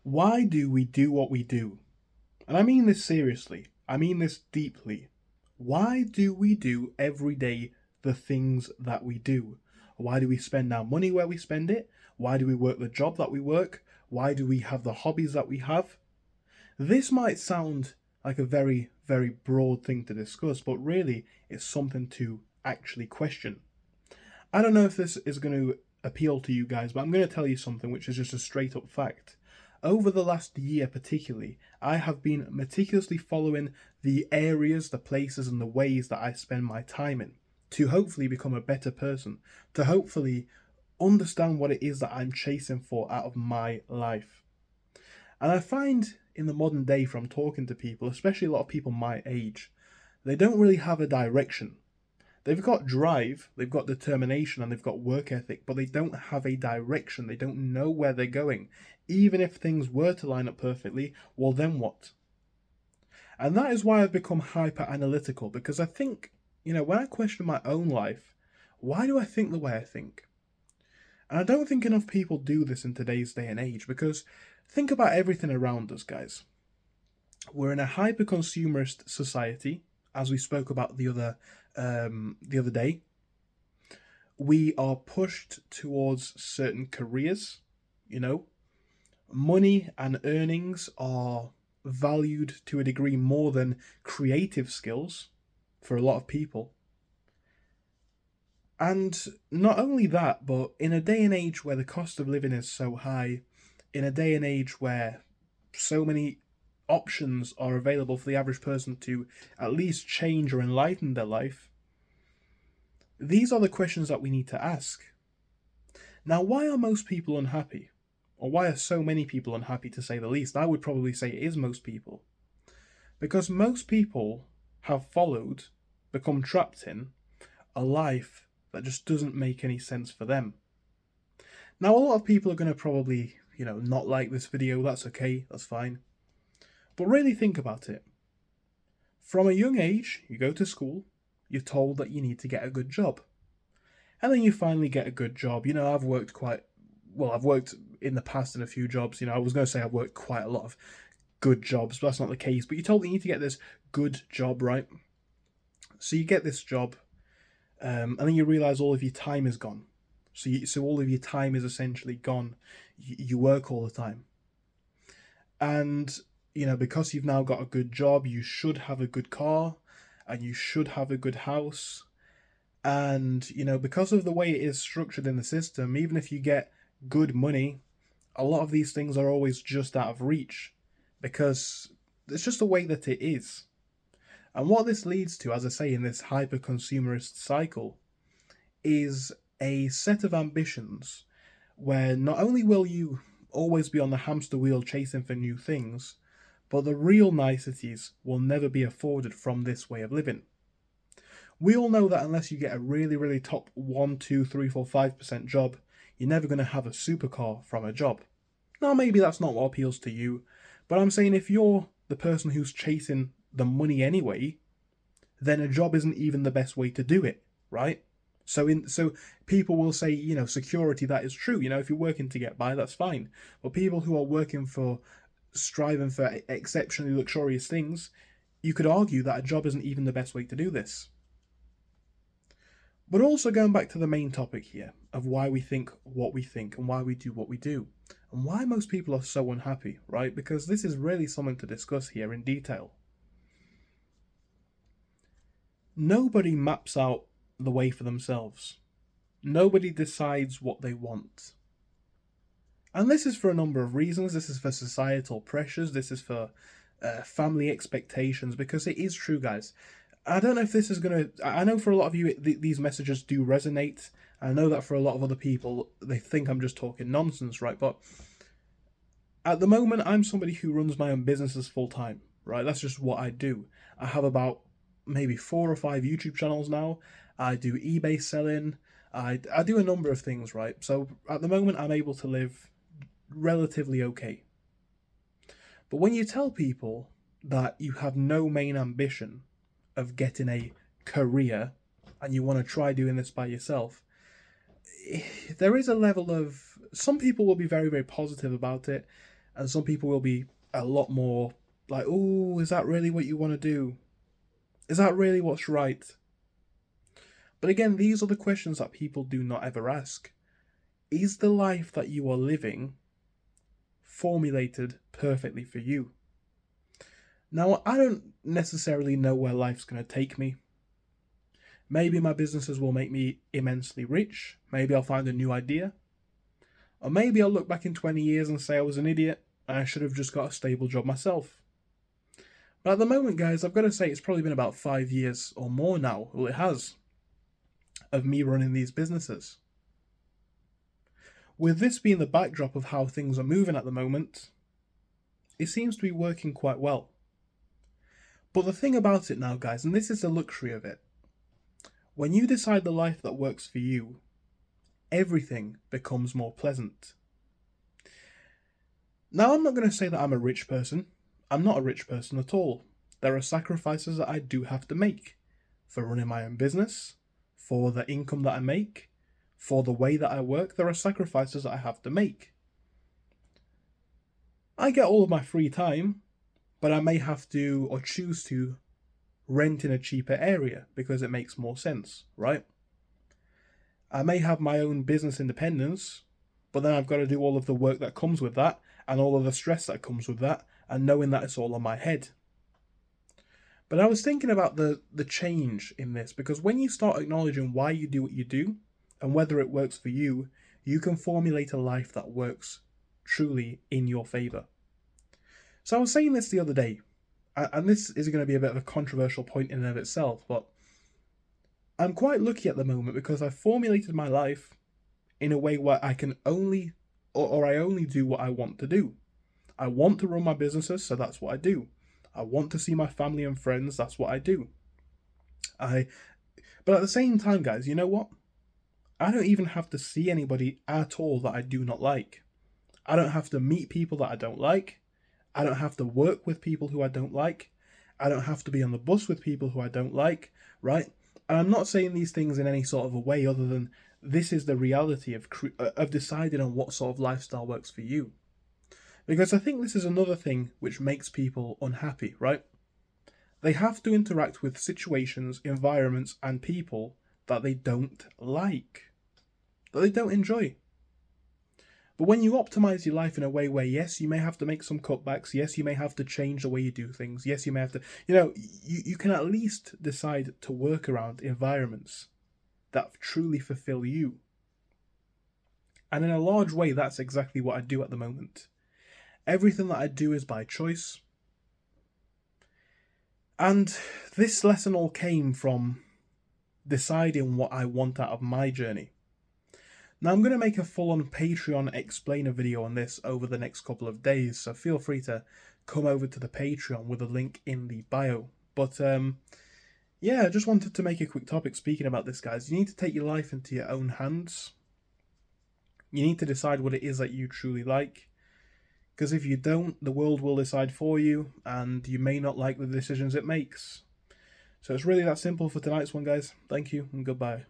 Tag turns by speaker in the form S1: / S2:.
S1: Why do we do what we do? And I mean this seriously. I mean this deeply. Why do we do every day the things that we do? Why do we spend our money where we spend it? Why do we work the job that we work? Why do we have the hobbies that we have? This might sound like a very, very broad thing to discuss, but really it's something to actually question. I don't know if this is going to appeal to you guys, but I'm going to tell you something which is just a straight up fact. Over the last year, particularly, I have been meticulously following the areas, the places, and the ways that I spend my time in to hopefully become a better person, to hopefully understand what it is that I'm chasing for out of my life. And I find in the modern day, from talking to people, especially a lot of people my age, they don't really have a direction. They've got drive, they've got determination, and they've got work ethic, but they don't have a direction. They don't know where they're going. Even if things were to line up perfectly, well, then what? And that is why I've become hyper analytical, because I think, when I question my own life, why do I think the way I think? And I don't think enough people do this in today's day and age, because think about everything around us, guys. We're in a hyper consumerist society, as we spoke about the other day. We are pushed towards certain careers, you know. Money and earnings are valued to a degree more than creative skills for a lot of people. And not only that, but in a day and age where the cost of living is so high, in a day and age where so many options are available for the average person to at least change or enlighten their life, these are the questions that we need to ask. Now, why are most people unhappy? Or why are so many people unhappy, to say the least? I would probably say it is most people. Because most people have followed, become trapped in, a life that just doesn't make any sense for them. Now, a lot of people are going to probably, not like this video. That's okay, that's fine. But really think about it. From a young age, you go to school, you're told that you need to get a good job. And then you finally get a good job. I've worked in the past in a few jobs. I was going to say I've worked quite a lot of good jobs, but that's not the case. But you're told that you need to get this good job, right? So you get this job, and then you realize all of your time is gone. So all of your time is essentially gone. You work all the time. And, because you've now got a good job, you should have a good car, and you should have a good house. And, because of the way it is structured in the system, even if you get good money, a lot of these things are always just out of reach because it's just the way that it is. And what this leads to, as I say, in this hyper consumerist cycle, is a set of ambitions where not only will you always be on the hamster wheel chasing for new things, but the real niceties will never be afforded from this way of living. We all know that unless you get a really, really top 1, 2, 3, 4, 5% job, you're never going to have a supercar from a job. Now, maybe that's not what appeals to you, but I'm saying if you're the person who's chasing the money anyway, then a job isn't even the best way to do it, right? So people will say, security, that is true. If you're working to get by, that's fine. But people who are striving for exceptionally luxurious things, you could argue that a job isn't even the best way to do this. But also going back to the main topic here of why we think what we think and why we do what we do, and why most people are so unhappy, right? Because this is really something to discuss here in detail. Nobody maps out the way for themselves. Nobody decides what they want. And this is for a number of reasons. This is for societal pressures. This is for family expectations, because it is true, guys. I don't know if this is going to... I know for a lot of you, these messages do resonate. I know that for a lot of other people, they think I'm just talking nonsense, right? But at the moment, I'm somebody who runs my own businesses full-time, right? That's just what I do. I have about maybe 4 or 5 YouTube channels now. I do eBay selling. I do a number of things, right? So at the moment, I'm able to live relatively okay. But when you tell people that you have no main ambition of getting a career and you want to try doing this by yourself, there is a level of... Some people will be very, very positive about it, And some people will be a lot more like, oh, is that really what you want to do? Is that really what's right? But again, these are the questions that people do not ever ask. Is the life that you are living formulated perfectly for you? Now, I don't necessarily know where life's going to take me. Maybe my businesses will make me immensely rich. Maybe I'll find a new idea. Or maybe I'll look back in 20 years and say I was an idiot and I should have just got a stable job myself. But at the moment, guys, I've got to say it's probably been about 5 years or more now, well, it has, of me running these businesses. With this being the backdrop of how things are moving at the moment, it seems to be working quite well. But the thing about it now, guys, and this is the luxury of it, when you decide the life that works for you, everything becomes more pleasant. Now, I'm not going to say that I'm a rich person. I'm not a rich person at all. There are sacrifices that I do have to make for running my own business, for the income that I make, for the way that I work. There are sacrifices that I have to make. I get all of my free time, but I may have to, or choose to, rent in a cheaper area because it makes more sense, right? I may have my own business independence, but then I've got to do all of the work that comes with that and all of the stress that comes with that and knowing that it's all on my head. But I was thinking about the change in this, because when you start acknowledging why you do what you do and whether it works for you, you can formulate a life that works truly in your favour. So I was saying this the other day, and this is going to be a bit of a controversial point in and of itself, but I'm quite lucky at the moment because I've formulated my life in a way where I can only, or I only do what I want to do. I want to run my businesses, so that's what I do. I want to see my family and friends, that's what I do. But at the same time, guys, you know what? I don't even have to see anybody at all that I do not like. I don't have to meet people that I don't like. I don't have to work with people who I don't like. I don't have to be on the bus with people who I don't like, right? And I'm not saying these things in any sort of a way other than this is the reality of deciding on what sort of lifestyle works for you. Because I think this is another thing which makes people unhappy, right? They have to interact with situations, environments, and people that they don't like, that they don't enjoy. But when you optimize your life in a way where, yes, you may have to make some cutbacks, yes, you may have to change the way you do things, yes, you may have to, you can at least decide to work around environments that truly fulfill you. And in a large way, that's exactly what I do at the moment. Everything that I do is by choice. And this lesson all came from deciding what I want out of my journey. Now, I'm going to make a full-on Patreon explainer video on this over the next couple of days, so feel free to come over to the Patreon with a link in the bio. But, yeah, I just wanted to make a quick topic speaking about this, guys. You need to take your life into your own hands. You need to decide what it is that you truly like. Because if you don't, the world will decide for you, and you may not like the decisions it makes. So it's really that simple for tonight's one, guys. Thank you, and goodbye.